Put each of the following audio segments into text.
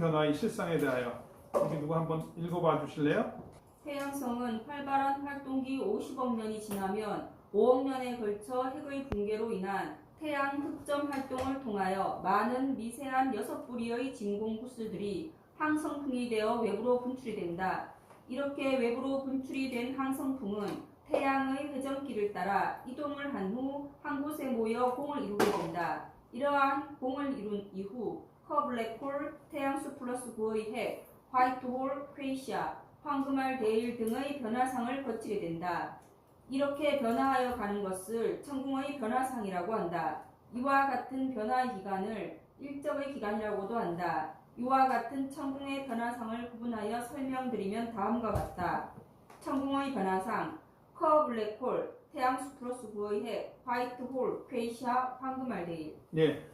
변화의 실상에 대하여 여기 누구 한번 읽어봐 주실래요? 태양성은 활발한 활동기 50억 년이 지나면 5억 년에 걸쳐 핵의 붕괴로 인한 태양 흑점 활동을 통하여 많은 미세한 6부리의 진공 구슬들이 항성풍이 되어 외부로 분출이 된다. 이렇게 외부로 분출이 된 항성풍은 태양의 회전기를 따라 이동을 한 후 한 곳에 모여 공을 이루게 된다. 이러한 공을 이룬 이후 커블랙홀, 태양수 플러스 9의 핵, 화이트홀, 퀘이샤, 황금알 데일 등의 변화상을 거치게 된다. 이렇게 변화하여 가는 것을 천궁의 변화상이라고 한다. 이와 같은 변화 기간을 일적의 기간이라고도 한다. 이와 같은 천궁의 변화상을 구분하여 설명드리면 다음과 같다. 천궁의 변화상, 커 블랙홀, 태양수 플러스 9의 핵, 화이트홀, 퀘이샤, 황금알 데일. 예,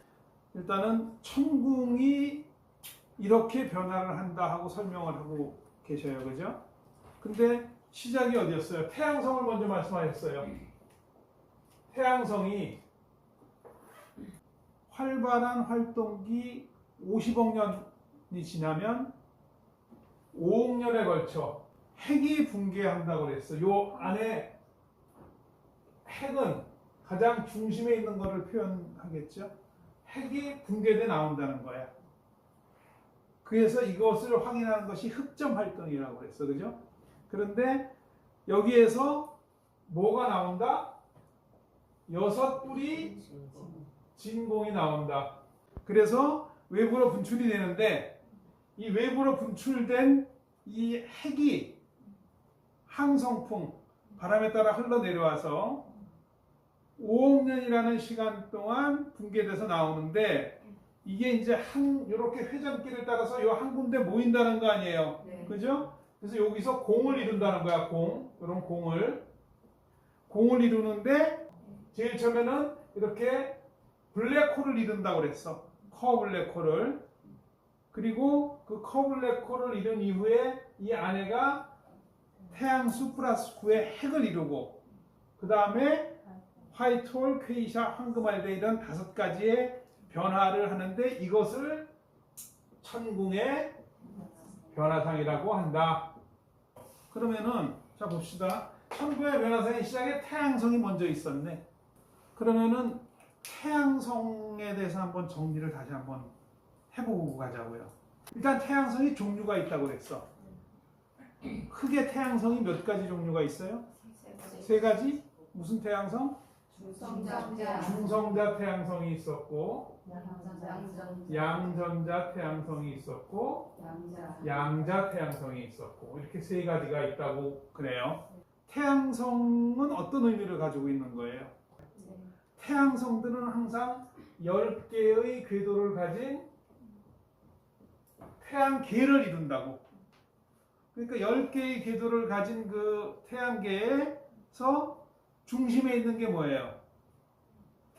일단은 천궁이 이렇게 변화를 한다 하고 설명을 하고 계셔요, 그죠? 근데 시작이 어디였어요? 태양성을 먼저 말씀하셨어요. 태양성이 활발한 활동기 50억 년이 지나면 5억 년에 걸쳐 핵이 붕괴한다고 그랬어요. 요 안에 핵은 가장 중심에 있는 것을 표현하겠죠. 핵이 붕괴돼 나온다는 거야. 그래서 이것을 확인하는 것이 흑점 활동이라고 그랬어, 그죠? 그런데 여기에서 뭐가 나온다? 6뿔이 진공이 나온다. 그래서 외부로 분출이 되는데 이 외부로 분출된 이 핵이 항성풍, 바람에 따라 흘러내려와서 5억 년이라는 시간 동안 붕괴돼서 나오는데 이게 이제 이렇게 회전기를 따라서 요 한 군데 모인다는 거 아니에요. 네. 그죠? 그래서 여기서 공을 이룬다는 거야. 이런 공을 이루는데 제일 처음에는 이렇게 블랙홀을 이룬다고 그랬어. 커 블랙홀을. 그리고 그 커 블랙홀을 이룬 이후에 이 안에가 태양수 플러스 9의 핵을 이루고 그 다음에 화이트홀, 퀘이샤, 황금알데 이런 5가지의 변화를 하는데 이것을 천궁의 변화상이라고 한다. 그러면은 자 봅시다. 천궁의 변화상의 시작에 태양성이 먼저 있었네. 그러면은 태양성에 대해서 한번 정리를 다시 한번 해보고 가자고요. 일단 태양성이 종류가 있다고 그랬어. 크게 태양성이 몇 가지 종류가 있어요? 3가지? 무슨 태양성? 중성자 태양성이 있었고 양전자 태양성이 있었고 양자 태양성이 있었고 이렇게 3가지가 있다고 그래요. 태양성은 어떤 의미를 가지고 있는 거예요? 태양성들은 항상 10개의 궤도를 가진 태양계를 이룬다고. 그러니까 10개의 궤도를 가진 그 태양계에서 중심에 있는 게 뭐예요?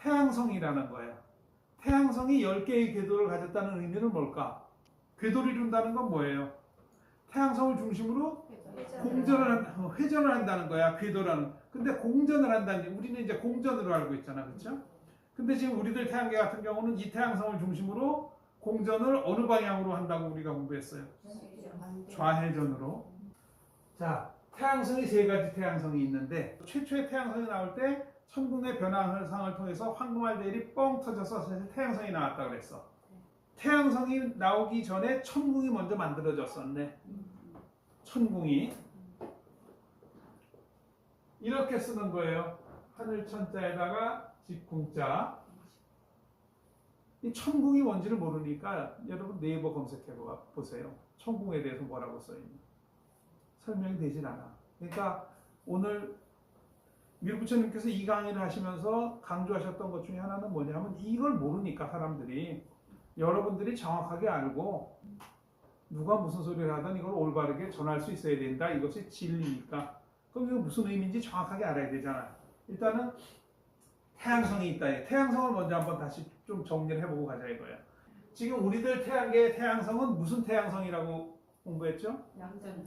태양성이라는 거예요. 태양성이 10개의 궤도를 가졌다는 의미는 뭘까? 궤도를 이룬다는 건 뭐예요? 태양성을 중심으로 회전을 한다는 거야. 궤도라는. 근데 공전을 한다는, 우리는 이제 공전으로 알고 있잖아. 그렇죠? 근데 지금 우리들 태양계 같은 경우는 이 태양성을 중심으로 공전을 어느 방향으로 한다고 우리가 공부했어요? 좌회전으로. 자, 태양성이 3가지 태양성이 있는데 최초의 태양성이 나올 때 천궁의 변화상을 통해서 황금알 데일이 뻥 터져서 사실 태양성이 나왔다고 그랬어. 태양성이 나오기 전에 천궁이 먼저 만들어졌었네. 천궁이 이렇게 쓰는 거예요. 하늘천자에다가 집궁자. 이 천궁이 뭔지를 모르니까 여러분 네이버 검색해 보세요. 천궁에 대해서 뭐라고 써있는지. 설명이 되질 않아. 그러니까 오늘 밀부처님께서 이 강의를 하시면서 강조하셨던 것 중에 하나는 뭐냐면 이걸 모르니까 사람들이 여러분들이 정확하게 알고 누가 무슨 소리를 하든 이걸 올바르게 전할 수 있어야 된다. 이것이 진리니까. 그럼 이거 무슨 의미인지 정확하게 알아야 되잖아. 일단은 태양성이 있다. 태양성을 먼저 한번 다시 좀 정리를 해보고 가자 이거야. 지금 우리들 태양계의 태양성은 무슨 태양성이라고 공부했죠?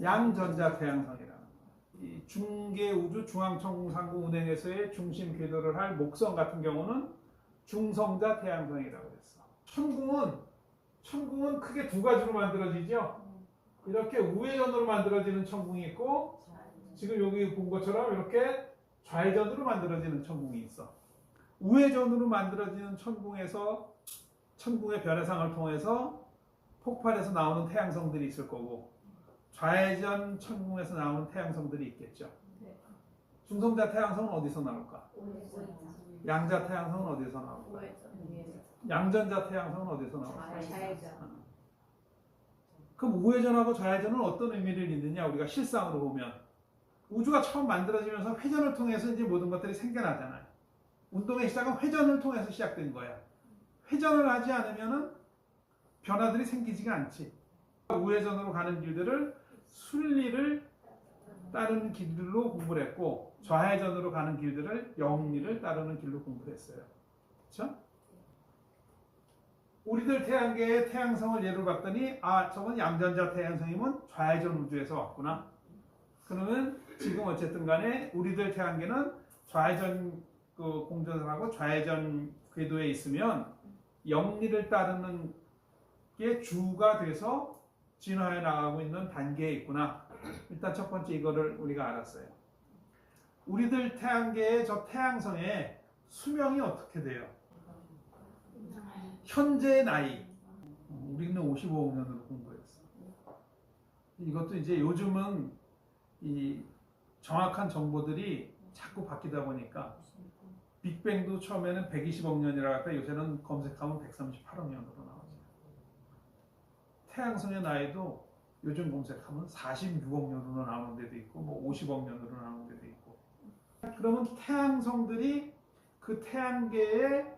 양전자 태양성이라는 거. 이 중계 우주 중앙천궁 상구 운행에서의 중심 궤도를 할 목성 같은 경우는 중성자 태양성이라고 했어. 천궁은 천궁은 크게 두 가지로 만들어지죠. 이렇게 우회전으로 만들어지는 천궁이 있고 지금 여기 본 것처럼 이렇게 좌회전으로 만들어지는 천궁이 있어. 우회전으로 만들어지는 천궁에서 천궁의 변해상을 통해서 폭발해서 나오는 태양성들이 있을 거고 좌회전 천궁에서 나오는 태양성들이 있겠죠. 중성자 태양성은 어디서 나올까? 양자 태양성은 어디서 나올까? 양전자 태양성은 어디서 나올까? 그럼 우회전하고 좌회전은 어떤 의미를 있느냐? 우리가 실상으로 보면 우주가 처음 만들어지면서 회전을 통해서 이제 모든 것들이 생겨나잖아요. 운동의 시작은 회전을 통해서 시작된 거야. 회전을 하지 않으면은 변화들이 생기지가 않지. 우회전으로 가는 길들을 순리를 따르는 길들로 공부를 했고 좌회전으로 가는 길들을 영리를 따르는 길로 공부를 했어요. 그렇죠? 우리들 태양계의 태양성을 예로 봤더니 저건 양전자 태양성이면 좌회전 우주에서 왔구나. 그러면 지금 어쨌든 간에 우리들 태양계는 좌회전 공전하고 좌회전 궤도에 있으면 영리를 따르는 게 주가 돼서 진화해 나가고 있는 단계에 있구나. 일단 첫 번째 이거를 우리가 알았어요. 우리들 태양계의 저 태양성의 수명이 어떻게 돼요? 현재의 나이. 우리는 55억 년으로 공부했어. 이것도 이제 요즘은 이 정확한 정보들이 자꾸 바뀌다 보니까 빅뱅도 처음에는 120억 년이라고 했다. 요새는 검색하면 138억 년으로 나오죠. 태양성의 나이도 요즘 검색하면 46억 년으로 나오는 데도 있고 뭐 50억 년으로 나오는 데도 있고. 그러면 태양성들이 그 태양계의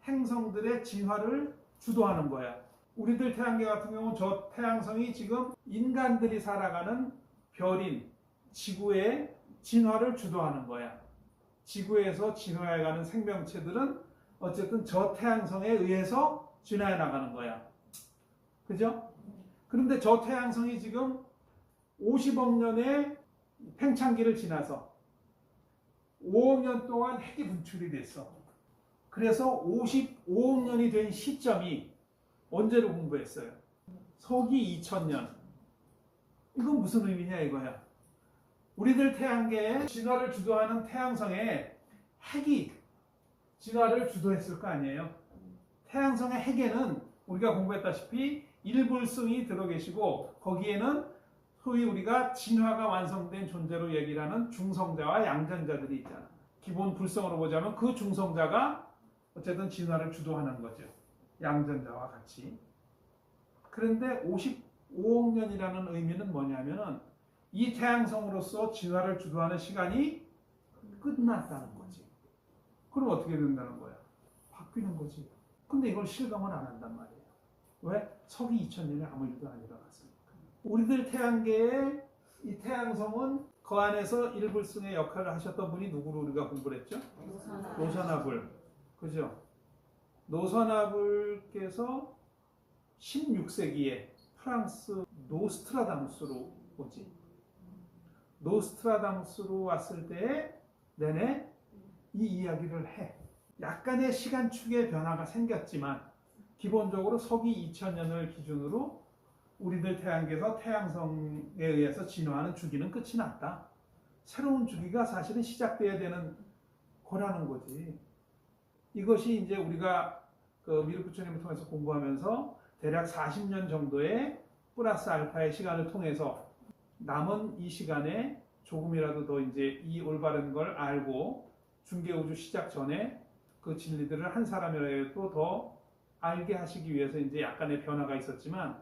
행성들의 진화를 주도하는 거야. 우리들 태양계 같은 경우는 저 태양성이 지금 인간들이 살아가는 별인 지구의 진화를 주도하는 거야. 지구에서 진화해가는 생명체들은 어쨌든 저 태양성에 의해서 진화해 나가는 거야. 그죠? 그런데 저 태양성이 지금 50억 년의 팽창기를 지나서 5억 년 동안 핵이 분출이 됐어. 그래서 55억 년이 된 시점이 언제로 공부했어요? 서기 2000년. 이건 무슨 의미냐 이거야. 우리들 태양계의 진화를 주도하는 태양성에 핵이 진화를 주도했을 거 아니에요. 태양성의 핵에는 우리가 공부했다시피 일불승이 들어 계시고 거기에는 소위 우리가 진화가 완성된 존재로 얘기를 하는 중성자와 양전자들이 있잖아. 기본 불성으로 보자면 그 중성자가 어쨌든 진화를 주도하는 거죠. 양전자와 같이. 그런데 55억 년이라는 의미는 뭐냐면은 이 태양성으로서 진화를 주도하는 시간이 끝났다는 거지. 그럼 어떻게 된다는 거야? 바뀌는 거지. 근데 이걸 실감을 안 한단 말이에요. 왜? 서기 2000년에 아무 일도 안 일어났으니까. 우리들 태양계의 이 태양성은 그 안에서 일불승의 역할을 하셨던 분이 누구로 우리가 공부를 했죠? 노선하불. 그죠? 노선하불께서 16세기에 프랑스 노스트라다무스로 오지. 노스트라다무스로 왔을 때 내내 이 이야기를 해. 약간의 시간축의 변화가 생겼지만 기본적으로 서기 2000년을 기준으로 우리들 태양계에서 태양성에 의해서 진화하는 주기는 끝이 났다. 새로운 주기가 사실은 시작돼야 되는 거라는 거지. 이것이 이제 우리가 그 미르 부처님을 통해서 공부하면서 대략 40년 정도의 플러스 알파의 시간을 통해서 남은 이 시간에 조금이라도 더 이제 이 올바른 걸 알고 중계우주 시작 전에 그 진리들을 한 사람이라도 더 알게 하시기 위해서 이제 약간의 변화가 있었지만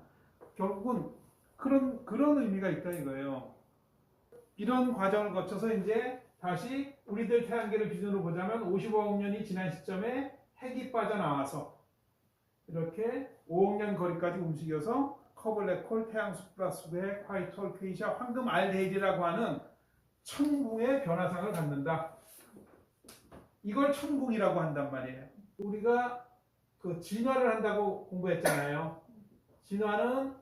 결국은 그런 의미가 있다 이거예요. 이런 과정을 거쳐서 이제 다시 우리들 태양계를 기준으로 보자면 55억 년이 지난 시점에 핵이 빠져나와서 이렇게 5억 년 거리까지 움직여서 커블랙홀, 태양 수플라수의 화이트홀, 퀘이샤, 황금 알데히드라고 하는 천궁의 변화상을 갖는다. 이걸 천궁이라고 한단 말이에요. 우리가 그 진화를 한다고 공부했잖아요. 진화는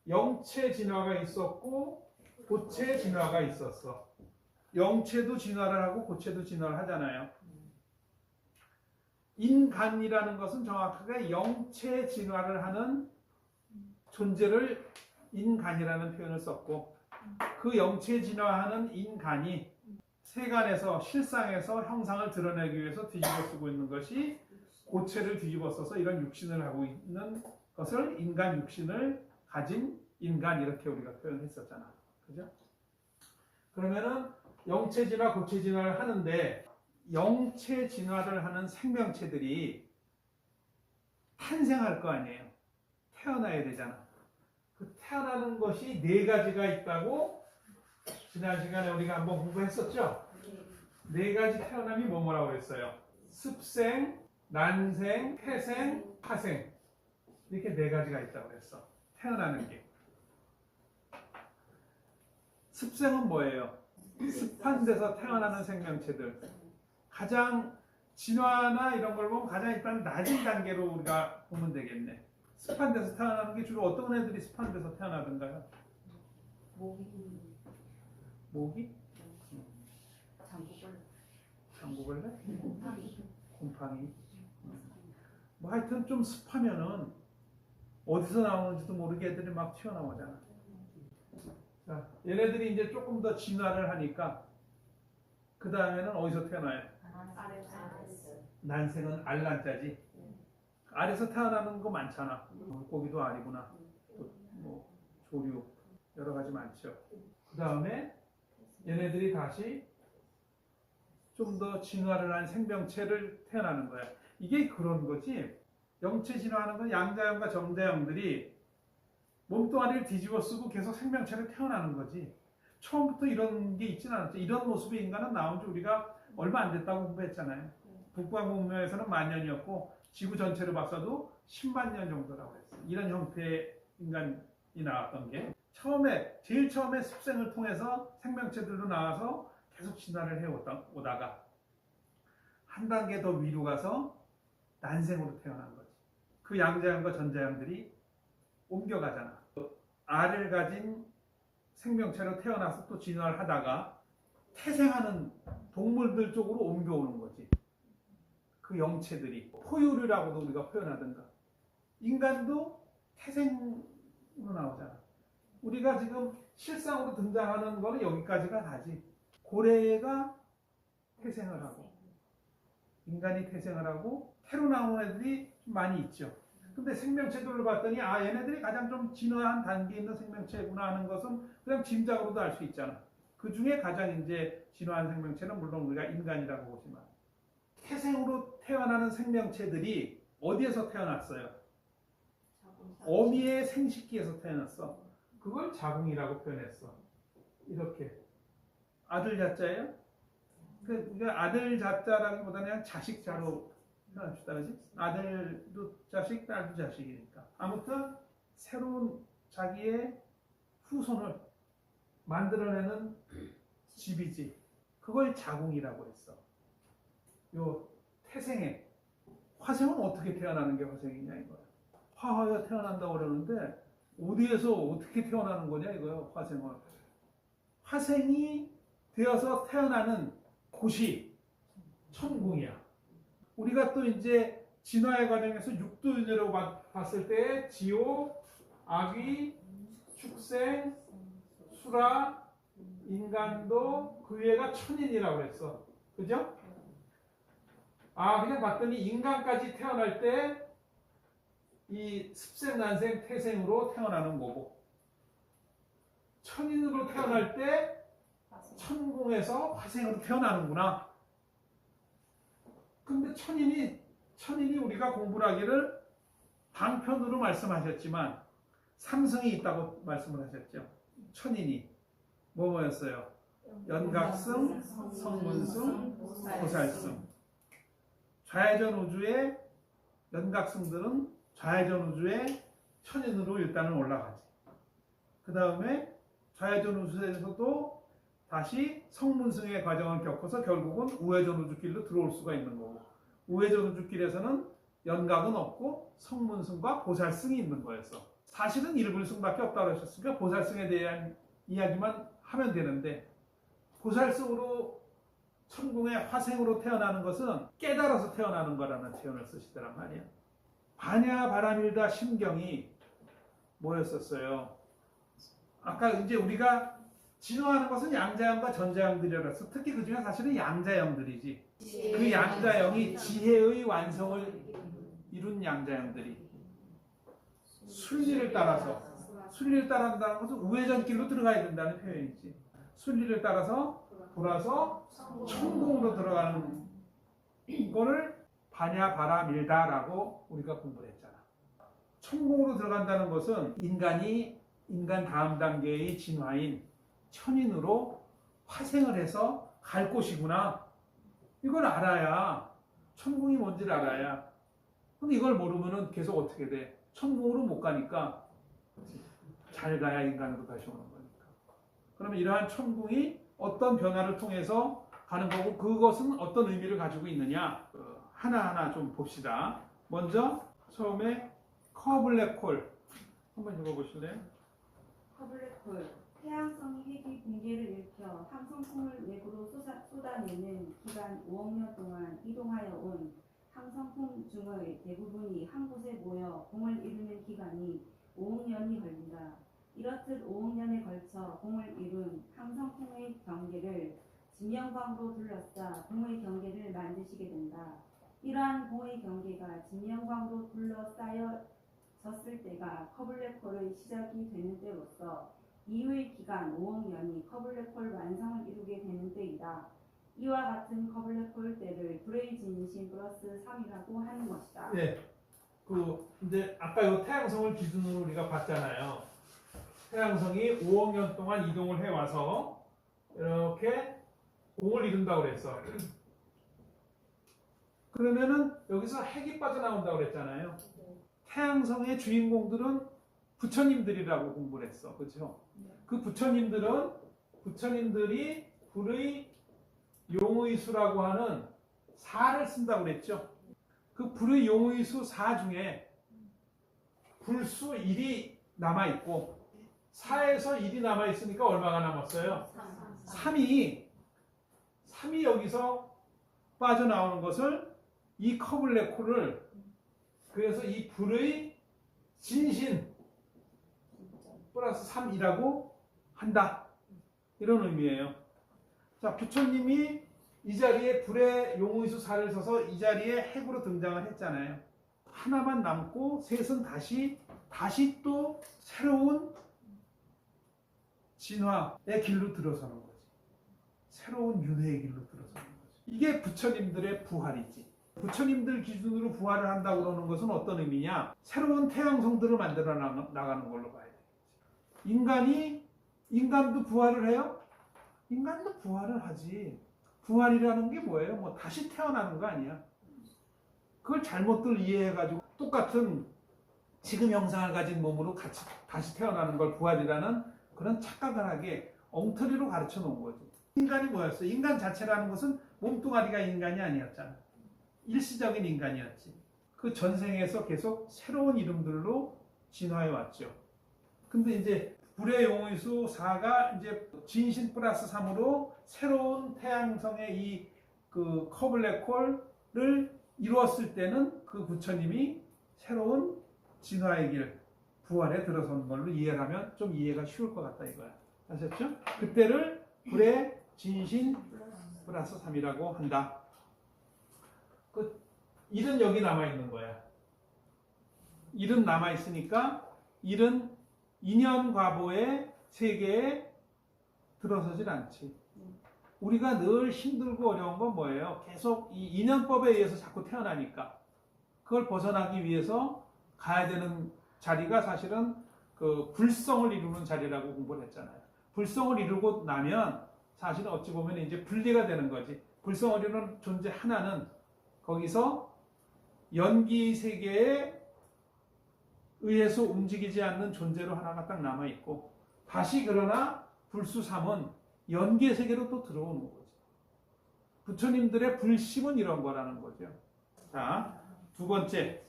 영체 진화가 있었고 고체 진화가 있었어. 영체도 진화를 하고 고체도 진화를 하잖아요. 인간이라는 것은 정확하게 영체 진화를 하는 존재를 인간이라는 표현을 썼고 그 영체 진화하는 인간이 세간에서 실상에서 형상을 드러내기 위해서 뒤집어 쓰고 있는 것이 고체를 뒤집어 써서 이런 육신을 하고 있는 것을 인간 육신을 가진 인간 이렇게 우리가 표현했었잖아. 그죠? 그러면은 영체 진화, 고체 진화를 하는데 영체 진화를 하는 생명체들이 탄생할 거 아니에요. 태어나야 되잖아. 그 태어나는 것이 네 가지가 있다고 지난 시간에 우리가 한번 공부했었죠? 네 가지 태어남이 뭐라고 그랬어요? 습생, 난생, 태생, 파생. 이렇게 네 가지가 있다고 그랬어. 태어나는 게. 습생은 뭐예요? 습한 데서 태어나는 생명체들. 가장 진화나 이런 걸 보면 가장 일단 낮은 단계로 우리가 보면 되겠네. 습한 데서 태어나는 게 주로 어떤 애들이 습한 데서 태어나던가요? 모기? 장구벌레? 곰팡이? 뭐 하여튼 좀 습하면은 어디서 나오는지도 모르게 애들이 막 튀어나오잖아. 자, 얘네들이 이제 조금 더 진화를 하니까 그 다음에는 어디서 태어나요? 난생은 알란자지. 알에서 태어나는 거 많잖아. 물고기도 알이구나. 또 뭐 조류 여러 가지 많죠. 그 다음에 얘네들이 다시 좀 더 진화를 한 생명체를 태어나는 거야. 이게 그런 거지. 영체 진화하는 건 양자형과 정자형들이 몸뚱아리를 뒤집어 쓰고 계속 생명체를 태어나는 거지. 처음부터 이런 게 있지는 않았죠. 이런 모습의 인간은 나온 지 우리가 얼마 안 됐다고 공부했잖아요. 북방공명에서는 10,000년이었고 지구 전체를 봤어도 10만 년 정도라고 했어요. 이런 형태의 인간이 나왔던 게 제일 처음에 습생을 통해서 생명체들로 나와서 계속 진화를 해오다가 한 단계 더 위로 가서 난생으로 태어난 거지. 그 양자형과 전자형들이 옮겨가잖아. 알을 가진 생명체로 태어나서 또 진화를 하다가 태생하는 동물들 쪽으로 옮겨오는 거지. 그 영체들이 포유류라고도 우리가 표현하던가. 인간도 태생으로 나오잖아. 우리가 지금 실상으로 등장하는 거는 여기까지가 다지. 고래가 태생을 하고 인간이 태생을 하고 새로 나오는 애들이 좀 많이 있죠. 근데 생명체들을 봤더니 얘네들이 가장 좀 진화한 단계에 있는 생명체구나 하는 것은 그냥 짐작으로도 알 수 있잖아. 그 중에 가장 이제 진화한 생명체는 물론 우리가 인간이라고 보지만 태생으로 태어나는 생명체들이 어디에서 태어났어요? 어미의 생식기에서 태어났어. 그걸 자궁이라고 표현했어. 이렇게 아들 자자예요? 그러니까 아들 자자라기보다는 그냥 자식 자로 표현합시다, 그지? 아들도 자식, 딸도 자식이니까. 아무튼 새로운 자기의 후손을 만들어내는 집이지. 그걸 자궁이라고 했어. 요 태생에 화생은 어떻게 태어나는 게 화생이냐 이거야. 화하여 태어난다고 그러는데 어디에서 어떻게 태어나는 거냐 이거야. 화생은 화생이 되어서 태어나는 곳이 천궁이야. 우리가 또 이제 진화의 과정에서 육도윤회로 봤을 때 지호, 아귀, 축생, 수라, 인간도 그 위에가 천인이라고 그랬어. 그죠? 그냥 봤더니 인간까지 태어날 때 이 습생, 난생, 태생으로 태어나는 거고 천인으로 태어날 때 천궁에서 화생으로 태어나는구나. 근데 천인이 우리가 공부를 하기를 방편으로 말씀하셨지만 삼성이 있다고 말씀을 하셨죠. 천인이 뭐였어요? 연각승, 성문승, 보살승. 좌회전 우주의 연각승들은 좌회전 우주의 천인으로 일단은 올라가지. 그 다음에 좌회전 우주에서도 다시 성문승의 과정을 겪어서 결국은 우회전 우주길로 들어올 수가 있는 거고, 우회전 우주길에서는 연각은 없고 성문승과 보살승이 있는 거였어. 사실은 일불승밖에 없다고 하셨으니까 보살승에 대한 이야기만 하면 되는데, 보살승으로 천궁의 화생으로 태어나는 것은 깨달아서 태어나는 거라는 표현을 쓰시더란 말이야. 반야 바라밀다 심경이 뭐였었어요? 아까 이제 우리가 진화하는 것은 양자형과 전자형들이라서 특히 그 중에 사실은 양자형들이지. 그 양자형이 지혜의 완성을 이룬 양자형들이 순리를 따라서 순리를 따른다는 것은 우회전길로 들어가야 된다는 표현이지. 순리를 따라서 돌아서 천공으로 들어가는 거를 바냐 바라 밀다라고 우리가 공부를 했잖아. 천공으로 들어간다는 것은 인간 다음 단계의 진화인 천인으로 화생을 해서 갈 곳이구나. 이걸 알아야 천궁이 뭔지를 알아야. 근데 이걸 모르면은 계속 어떻게 돼? 천궁으로 못 가니까 잘 가야 인간으로 다시 오는 거니까. 그러면 이러한 천궁이 어떤 변화를 통해서 가는 거고 그것은 어떤 의미를 가지고 있느냐 하나하나 좀 봅시다. 먼저 처음에 커블랙홀 한번 읽어보실래요? 커블랙홀 태양성이 핵이 붕괴를 일으켜 항성풍을 외부로 쏟아내는 기간 5억 년 동안 이동하여 온 항성풍 중의 대부분이 한 곳에 모여 공을 이루는 기간이 5억 년이 걸린다. 이렇듯 5억 년에 걸쳐 공을 이룬 항성풍의 경계를 진명광으로 둘러싸 공의 경계를 만드시게 된다. 이러한 공의 경계가 진명광으로 둘러싸여졌을 때가 커블랙홀의 시작이 되는 때로서 이후의 기간 5억 년이 커블랙홀 완성을 이루게 되는 때이다. 이와 같은 커블랙홀 때를 불의 진신 플러스 3이라고 하는 것이다. 네. 이제 아까 이 태양성을 기준으로 우리가 봤잖아요. 태양성이 5억 년 동안 이동을 해와서 이렇게 공을 이룬다고 그랬어. 그러면은 여기서 핵이 빠져나온다고 그랬잖아요. 태양성의 주인공들은 부처님들이라고 공부를 했어. 그렇죠? 그 부처님들이 불의 용의수라고 하는 사를 쓴다고 그랬죠. 그 불의 용의수 4 중에 불수 1이 남아있고 4에서 1이 남아있으니까 얼마가 남았어요? 3이 여기서 빠져나오는 것을 이 커블랙홀을 그래서 이 불의 진신 플러스 3이라고 한다. 이런 의미예요. 자, 부처님이 이 자리에 불의 용의수 4를 써서 이 자리에 핵으로 등장을 했잖아요. 하나만 남고 셋은 다시 또 새로운 진화의 길로 들어서는 거지. 새로운 윤회의 길로 들어서는 거지. 이게 부처님들의 부활이지. 부처님들 기준으로 부활을 한다고 그러는 것은 어떤 의미냐? 새로운 태양성들을 만들어 나가는 걸로 봐야 되겠지. 인간도 부활을 해요? 인간도 부활을 하지. 부활이라는 게 뭐예요? 뭐 다시 태어나는 거 아니야. 그걸 잘못들 이해해가지고 똑같은 지금 형상을 가진 몸으로 다시 태어나는 걸 부활이라는 그런 착각을 하게 엉터리로 가르쳐 놓은 거지. 인간이 뭐였어? 인간 자체라는 것은 몸뚱아리가 인간이 아니었잖아. 일시적인 인간이었지. 그 전생에서 계속 새로운 이름들로 진화해 왔죠. 근데 이제 불의 용의수 4가 이제 진신 플러스 3으로 새로운 태양성의 이 그 커블랙홀을 이루었을 때는 그 부처님이 새로운 진화의 길, 부활에 들어선 걸로 이해를 하면 좀 이해가 쉬울 것 같다 이거야. 아셨죠? 그때를 불의 진신 플러스 3이라고 한다. 그 일은 여기 남아있는 거야. 일은 남아있으니까 일은 인연 과보의 세계에 들어서질 않지. 우리가 늘 힘들고 어려운 건 뭐예요? 계속 이 인연법에 의해서 자꾸 태어나니까 그걸 벗어나기 위해서 가야 되는 자리가 사실은 그 불성을 이루는 자리라고 공부를 했잖아요. 불성을 이루고 나면 사실은 어찌 보면 이제 분리가 되는 거지. 불성을 이루는 존재 하나는 거기서 연기 세계에 의해서 움직이지 않는 존재로 하나가 딱 남아있고 다시 그러나 불수 3은 연기의 세계로 또 들어오는 거지. 부처님들의 불심은 이런 거라는 거죠. 자, 두 번째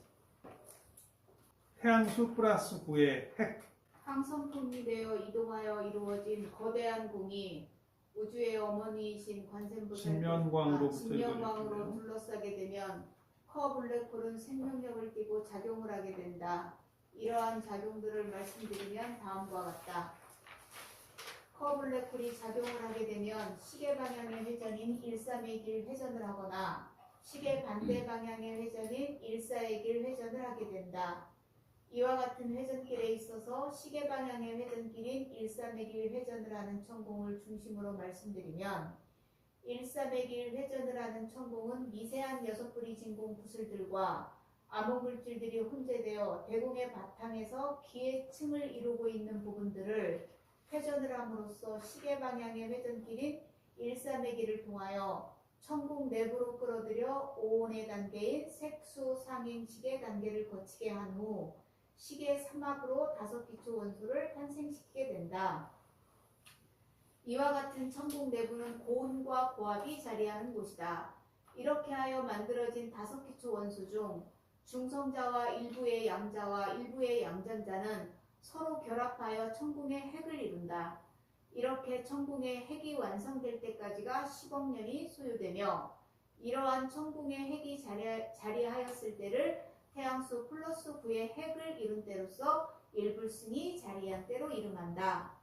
태양수 플러스 9의 핵. 항성품이 되어 이동하여 이루어진 거대한 공이 우주의 어머니이신 진면광으로 둘러싸게 되면 커블랙홀은 생명력을 띠고 작용을 하게 된다. 이러한 작용들을 말씀드리면 다음과 같다. 커블랙홀이 작용을 하게 되면 시계 방향의 회전인 1,3의 길 회전을 하거나 시계 반대 방향의 회전인 1,4의 길 회전을 하게 된다. 이와 같은 회전길에 있어서 시계 방향의 회전길인 1,3의 길 회전을 하는 천공을 중심으로 말씀드리면 1,3의 길 회전을 하는 천공은 미세한 6뿌리 진공 구슬들과 암흑물질들이 혼재되어 대공의 바탕에서 기회층을 이루고 있는 부분들을 회전을 함으로써 시계 방향의 회전길인 1,3의 길을 통하여 천공 내부로 끌어들여 5온의 단계인 색수 상행 시계 단계를 거치게 한 후 시계 3합으로 5기초 원소를 탄생시키게 된다. 이와 같은 천공 내부는 고온과 고압이 자리하는 곳이다. 이렇게 하여 만들어진 5기초 원소 중 중성자와 일부의 양자와 일부의 양전자는 서로 결합하여 천공의 핵을 이룬다. 이렇게 천공의 핵이 완성될 때까지가 10억 년이 소요되며 이러한 천공의 핵이 자리하였을 때를 태양수 플러스 9의 핵을 이룬 때로서 일불승이 자리한 때로 이름한다.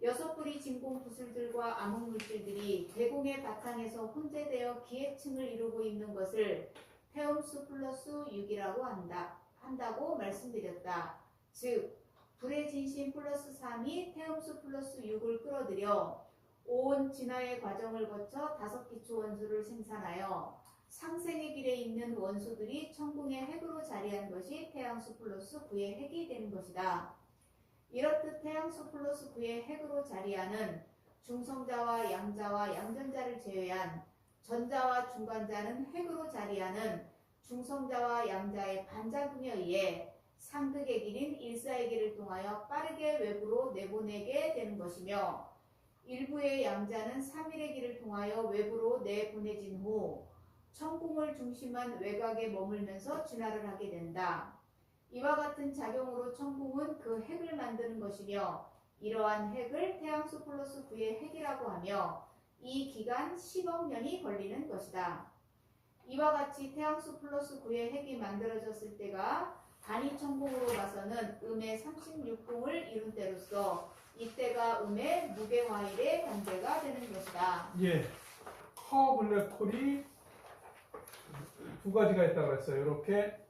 6뿌리 진공 구슬들과 암흑물질들이 대공의 바탕에서 혼재되어 기회층을 이루고 있는 것을 태음수 플러스 6이라고 한다고 말씀드렸다. 즉 불의 진심 플러스 3이 태음수 플러스 6을 끌어들여 5온 진화의 과정을 거쳐 5기초 원소를 생산하여 상생의 길에 있는 원소들이 천공의 핵으로 자리한 것이 태양수 플러스 9의 핵이 되는 것이다. 이렇듯 태양수 플러스 9의 핵으로 자리하는 중성자와 양자와 양전자를 제외한 전자와 중간자는 핵으로 자리하는 중성자와 양자의 반작용에 의해 상극의 길인 1,4의 길을 통하여 빠르게 외부로 내보내게 되는 것이며 일부의 양자는 3,1의 길을 통하여 외부로 내보내진 후 천공을 중심한 외곽에 머물면서 진화를 하게 된다. 이와 같은 작용으로 천공은 그 핵을 만드는 것이며 이러한 핵을 태양수 플러스 9의 핵이라고 하며 이 기간 10억 년이 걸리는 것이다. 이와 같이 태양수 플러스 9의 핵이 만들어졌을 때가 단위천공으로 봐서는 음의 36공을 이룬 때로서 이때가 음의 무게화일의 단계가 되는 것이다. 예, 커블랙홀이 두 가지가 있다고 했어요. 이렇게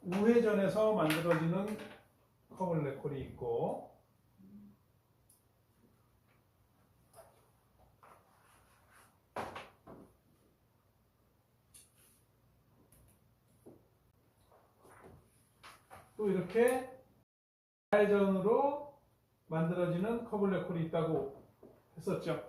우회전에서 만들어지는 커블랙홀이 있고 또 이렇게 좌회전으로 만들어지는 커블랙홀이 있다고 했었죠.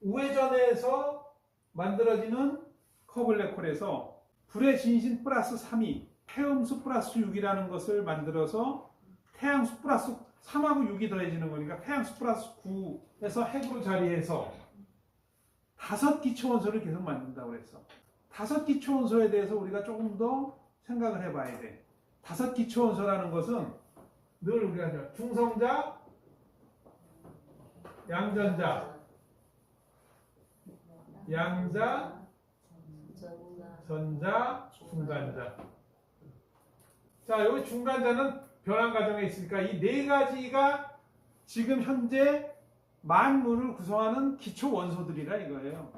우회전에서 만들어지는 커블랙홀에서 불의 진심 플러스 3이 태음수 플러스 6이라는 것을 만들어서 태양수 플러스 3하고 6이 더해지는 거니까 태양수 플러스 9에서 핵으로 자리해서 5기초 원소를 계속 만든다고 그랬어. 5기초 원소에 대해서 우리가 조금 더 생각을 해봐야 돼. 5기초 원소라는 것은 늘 우리가 중성자, 양전자, 양자, 전자, 중간자. 자, 여기 중간자는 변환 과정에 있으니까 이 네 가지가 지금 현재 만물을 구성하는 기초 원소들이라 이거예요.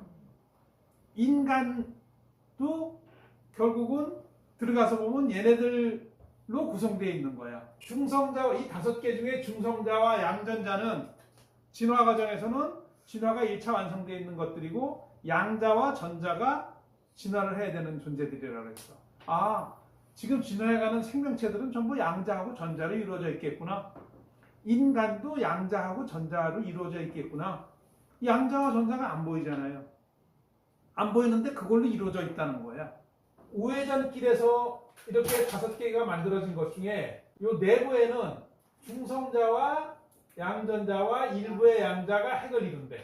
인간도 결국은 들어가서 보면 얘네들로 구성되어 있는 거야. 중성자, 이 5개 중에 중성자와 양전자는 진화 과정에서는 진화가 1차 완성되어 있는 것들이고 양자와 전자가 진화를 해야 되는 존재들이라고 했어. 아, 지금 진화해가는 생명체들은 전부 양자하고 전자로 이루어져 있겠구나. 인간도 양자하고 전자로 이루어져 있겠구나. 양자와 전자가 안 보이잖아요. 안 보이는데 그걸로 이루어져 있다는 거야. 우회전길에서 이렇게 5개가 만들어진 것 중에 이 내부에는 중성자와 양전자와 일부의 양자가 핵을 이룬대.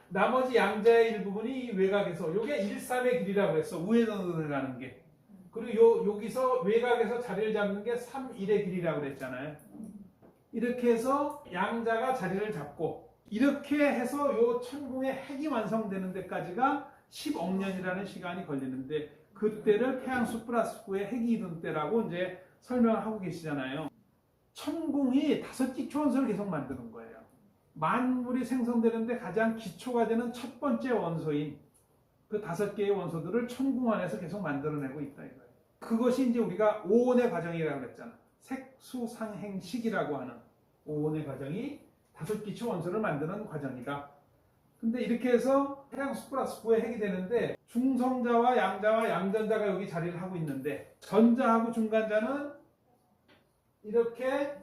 나머지 양자의 일부분이 이 외곽에서, 이게 1,3의 길이라고 했어. 우회전으로 들어가는 게. 그리고 여기서 외곽에서 자리를 잡는 게 3,1의 길이라고 그랬잖아요. 이렇게 해서 양자가 자리를 잡고 이렇게 해서 요 천궁의 핵이 완성되는 데까지가 10억 년이라는 시간이 걸리는데 그때를 태양수 플러스 9의 핵이 이룬 때라고 이제 설명을 하고 계시잖아요. 천궁이 다섯 기초 원소를 계속 만드는 거예요. 만물이 생성되는데 가장 기초가 되는 첫 번째 원소인 그 다섯 개의 원소들을 천궁 안에서 계속 만들어내고 있다 이거예요. 그것이 이제 우리가 오온의 과정이라고 그랬잖아. 색수상행식이라고 하는 오온의 과정이 다섯 기초 원소를 만드는 과정이다. 근데 이렇게 해서 해양수 플러스 9의 핵이 되는데 중성자와 양자와 양전자가 여기 자리를 하고 있는데 전자하고 중간자는 이렇게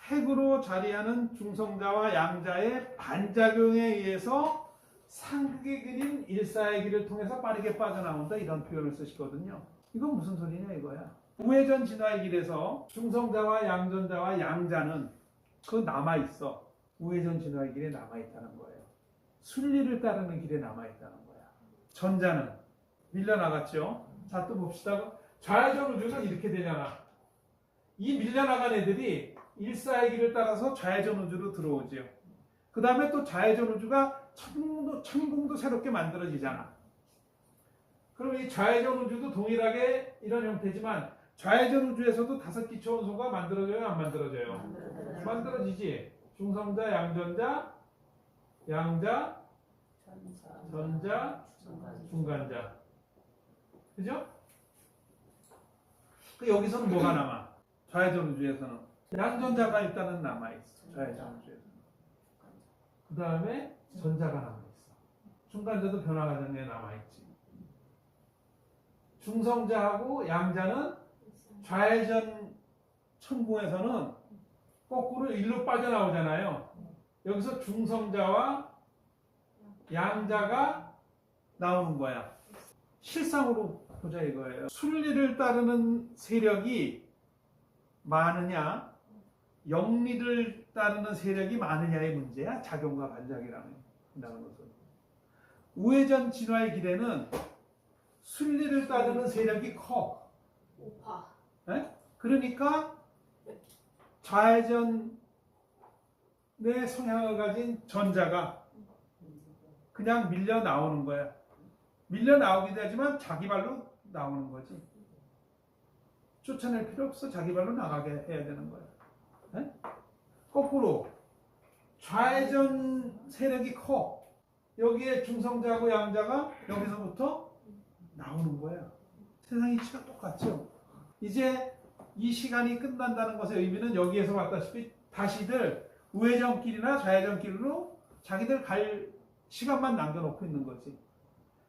핵으로 자리하는 중성자와 양자의 반작용에 의해서 상극의 길인 일사의 길을 통해서 빠르게 빠져나온다 이런 표현을 쓰시거든요. 이건 무슨 소리냐 이거야. 우회전 진화의 길에서 중성자와 양전자와 양자는 그 남아있어. 우회전 진화의 길에 남아있다는 거예요. 순리를 따르는 길에 남아있다는 거야. 전자는 밀려나갔죠. 자, 또 봅시다. 좌회전 우주는 이렇게 되잖아. 이 밀려나간 애들이 일사의 길을 따라서 좌회전 우주로 들어오죠. 그 다음에 또 좌회전 우주가 천궁도 새롭게 만들어지잖아. 그럼 이 좌회전 우주도 동일하게 이런 형태지만 좌회전 우주에서도 다섯 기초 원소가 만들어져요? 안 만들어져요? 만들어지지. 중성자, 양전자, 양자, 전자, 중간자. 그죠? 여기서는 뭐가 남아? 좌회전 우주에서는 양전자가 일단은 남아있어. 좌회전 우주에서는. 그 다음에 전자가 남아있어. 중간자도 변화 과정에 남아있지. 중성자하고 양자는 좌회전 천궁에서는 거꾸로 일로 빠져나오잖아요. 여기서 중성자와 양자가 나오는 거야. 실상으로 보자 이거예요. 순리를 따르는 세력이 많으냐, 영리를 따르는 세력이 많으냐의 문제야. 작용과 반작이라는 것은. 우회전 진화의 길에는 순리를 따르는 세력이 커. 오파. 네? 그러니까 좌회전의 성향을 가진 전자가 그냥 밀려 나오는 거야. 밀려 나오기도 하지만 자기 발로 나오는 거지. 쫓아낼 필요 없어. 자기 발로 나가게 해야 되는 거야. 네? 거꾸로 좌회전 세력이 커. 여기에 중성자하고 양자가 여기서부터 나오는 거야. 세상의 이치가 똑같죠. 이제 이 시간이 끝난다는 것의 의미는 여기에서 봤다시피 다시들 우회전길이나 좌회전길로 자기들 갈 시간만 남겨놓고 있는 거지.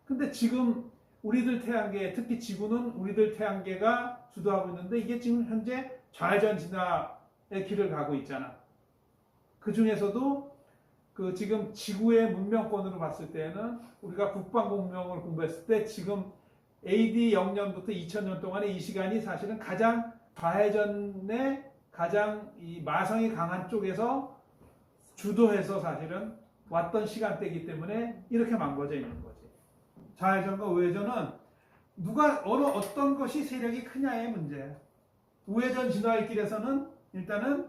근데 지금 우리들 태양계, 특히 지구는 우리들 태양계가 주도하고 있는데 이게 지금 현재 좌회전 진화의 길을 가고 있잖아. 그 중에서도 그 지금 지구의 문명권으로 봤을 때는 우리가 국방고 문명을 공부했을 때 지금 AD 0년부터 2000년 동안의 이 시간이 사실은 가장 좌회전의 가장 이 마성이 강한 쪽에서 주도해서 사실은 왔던 시간대이기 때문에 이렇게 망가져 있는 거지. 좌회전과 우회전은 누가 어떤 것이 세력이 크냐의 문제야. 우회전 진화의 길에서는 일단은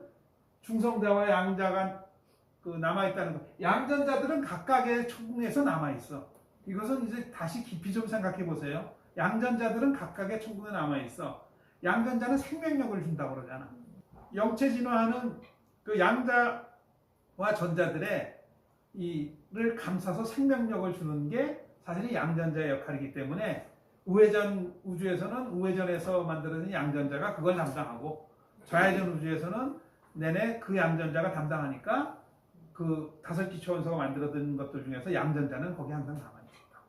중성자와 양자가 그 남아있다는 거. 양전자들은 각각의 천궁에서 남아있어. 이것은 이제 다시 깊이 좀 생각해 보세요. 양전자들은 각각의 천궁에 남아있어. 양전자는 생명력을 준다고 그러잖아. 영체 진화하는 그 양자와 전자들의 이를 감싸서 생명력을 주는 게 사실 양전자의 역할이기 때문에 우회전 우주에서는 우회전에서 만들어진 양전자가 그걸 담당하고 좌회전 우주에서는 내내 그 양전자가 담당하니까 그 다섯 기초 원소가 만들어진 것들 중에서 양전자는 거기 항상 남아있다.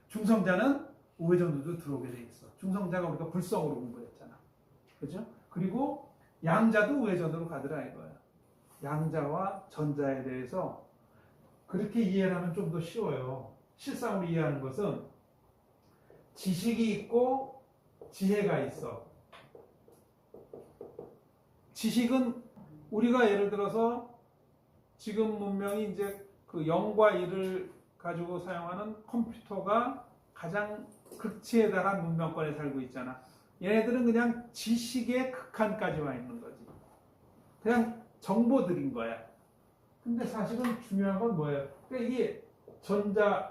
중성자는 우회전 우주 들어오게 돼 있어. 중성자가 우리가 불성으로 공부했잖아. 그죠? 그리고 양자도 우회전으로 가더라 이거야. 양자와 전자에 대해서 그렇게 이해를 하면 좀 더 쉬워요. 실상으로 이해하는 것은 지식이 있고 지혜가 있어. 지식은 우리가 예를 들어서 지금 문명이 이제 그 0과 1을 가지고 사용하는 컴퓨터가 가장 극치에 달한 문명권에 살고 있잖아. 얘네들은 그냥 지식의 극한까지 와 있는 거지. 그냥 정보들인 거야. 근데 사실은 중요한 건 뭐예요? 그러니까 이게 전자의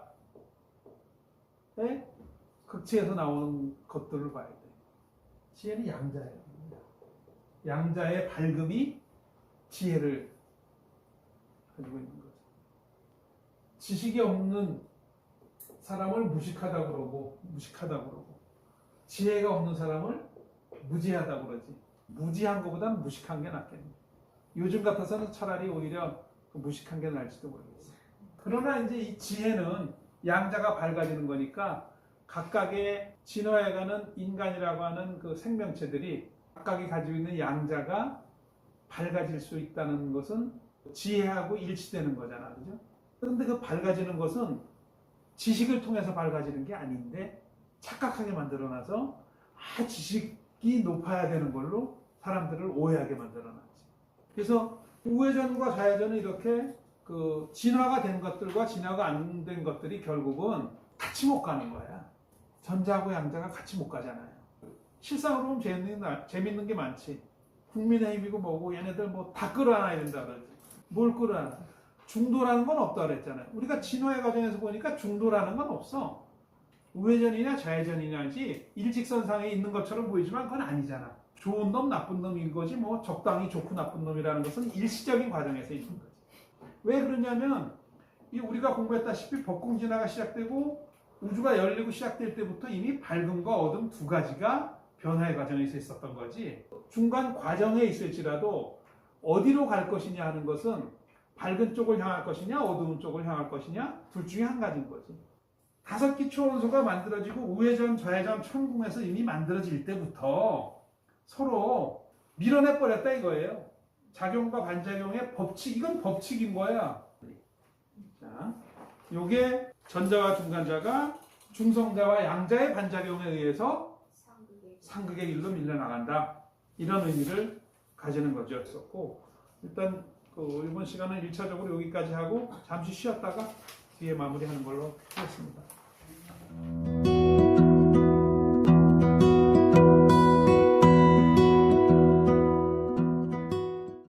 극치에서 나오는 것들을 봐야 돼. 지혜는 양자예요. 양자의 밝음이 지혜를 가지고 있는 거죠. 지식이 없는 사람을 무식하다 그러고 지혜가 없는 사람을 무지하다 그러지. 무지한 것보다는 무식한 게 낫겠네. 요즘 같아서는 차라리 오히려 그 무식한 게 나을지도 모르겠어요. 그러나 이제 이 지혜는 양자가 밝아지는 거니까 각각의 진화해가는 인간이라고 하는 그 생명체들이 각각이 가지고 있는 양자가 밝아질 수 있다는 것은 지혜하고 일치되는 거잖아, 그죠? 그런데 그 밝아지는 것은 지식을 통해서 밝아지는 게 아닌데 착각하게 만들어놔서 지식이 높아야 되는 걸로 사람들을 오해하게 만들어놨지. 그래서 우회전과 좌회전은 이렇게 그 진화가 된 것들과 진화가 안 된 것들이 결국은 같이 못 가는 거야. 전자하고 양자가 같이 못 가잖아요. 실상으로 보면 재밌는 게 많지. 국민의힘이고 뭐고 얘네들 뭐 다 끌어안아야 된다 그러지. 뭘 끌어안아? 중도라는 건 없다 그랬잖아요. 우리가 진화의 과정에서 보니까 중도라는 건 없어. 우회전이냐 좌회전이냐지 일직선상에 있는 것처럼 보이지만 그건 아니잖아. 좋은 놈 나쁜 놈인 거지 뭐 적당히 좋고 나쁜 놈이라는 것은 일시적인 과정에서 있는 거지. 왜 그러냐면 우리가 공부했다시피 법궁 진화가 시작되고 우주가 열리고 시작될 때부터 이미 밝음과 어둠 두 가지가 변화의 과정에서 있었던 거지. 중간 과정에 있을지라도 어디로 갈 것이냐 하는 것은 밝은 쪽을 향할 것이냐 어두운 쪽을 향할 것이냐 둘 중에 한 가지인 거지. 다섯 기 초원소가 만들어지고 우회전 좌회전 천궁에서 이미 만들어질 때부터 서로 밀어내 버렸다 이거예요. 작용과 반작용의 법칙, 이건 법칙인 거야. 자, 요게 전자와 중간자가 중성자와 양자의 반작용에 의해서 상극의 길로 밀려나간다. 이런 의미를 가지는 거였었고, 일단 그 이번 시간은 1차적으로 여기까지 하고 잠시 쉬었다가 뒤에 마무리하는 걸로 하겠습니다.